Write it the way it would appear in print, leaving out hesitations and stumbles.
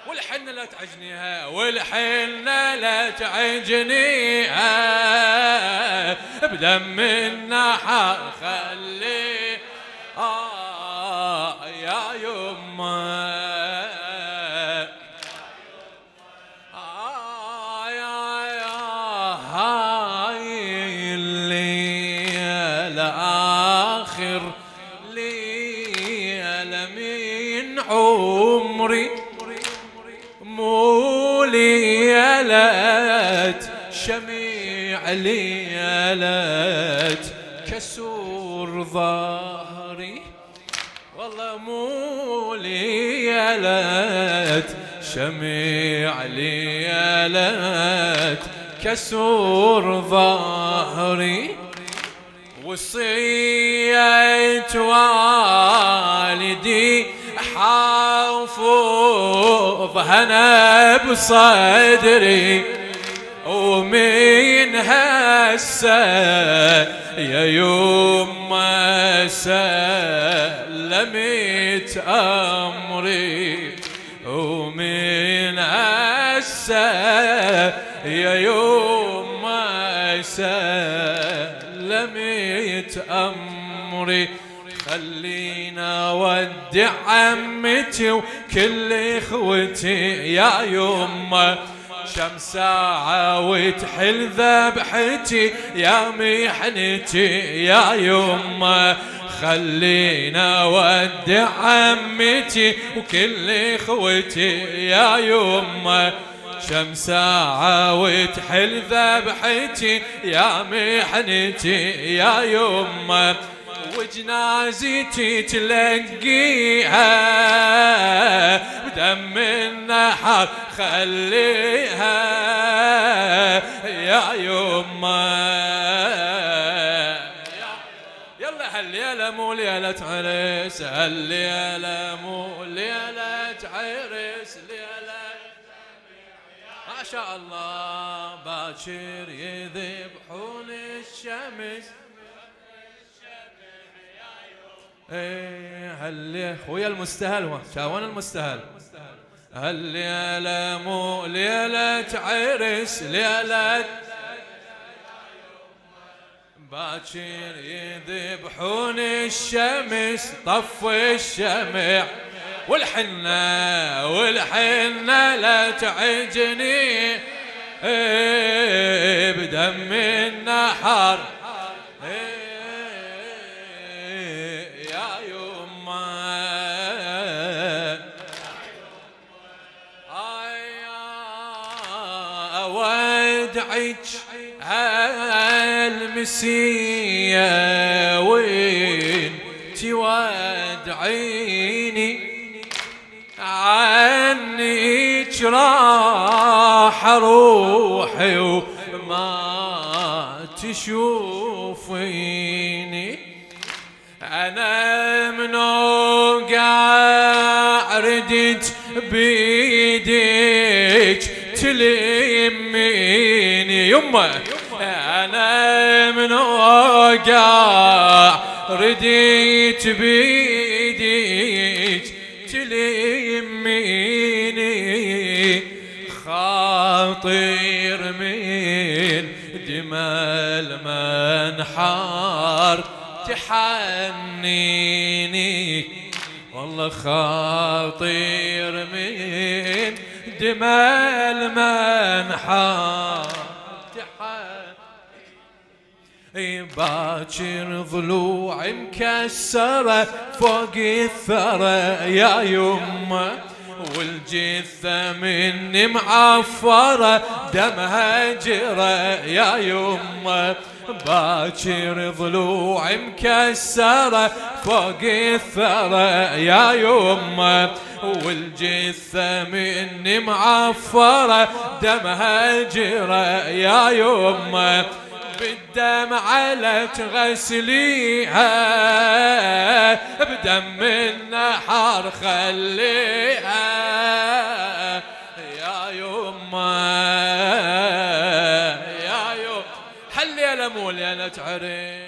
والحنة لا تعجنيها، والحنة لا تعجنيها، بدم النحر خلي يا يمه هاي الليل آخر ليلة من عمري، مو ليلة شميع، ليلة كسور ظهري، والله مو ليلة شميع، ليلة كسور ظهري. وصية والدي حافظها أنا بصدري، ومن هسه يا يما سلمت أمري، ومن هسه يا يما سلمت أمري. خلينا ودع عمتي وكل اخوتي يا يما، شم ساعة وتحل ذبحتي يا محنتي يا يما. خلينا ودع عمتي وكل اخوتي يا يما، شم ساعة وتحل ذبحتي يا محنتي يا يما. وجنازتي تلقيها بدم النحر خليها يا يما. يلا هالليلة مو ليلة عرس، هالليلة مو ليلة عرس، ليلة ما شاء الله باكر يذبحون الشمس. ايه هالليلة خويا المستهل شاون المستهل، هالليلة مو ليلة عرس، ليلة باكر يذبحون الشمس، طف الشمع والحنة، والحنة لا تعجني بدم النحر يا يما. أودعك هالمسية وين تودعيني، عنك راح روحي وما تشوفيني. أنا من وقع ردت بيدك تلميني يمه، أنا من وقع ردت بيدك تلميني. خاطر من دماء المنحار تحنيني، والله خاطر من دماء المنحار تحنيني. باكر ضلوعي مكسرة فوق الثرى يا يمه، والجثة مني معفرة دمها جرى يا يمه. باكر ضلوعي مكسرة فوق الثرى يا يمه، والجثة مني معفرة دمها جرى يا يمه. بالدمعة لا تغسليها بدم النحر خليها يا يما يا يما. هالليلة مو ليلة عرس.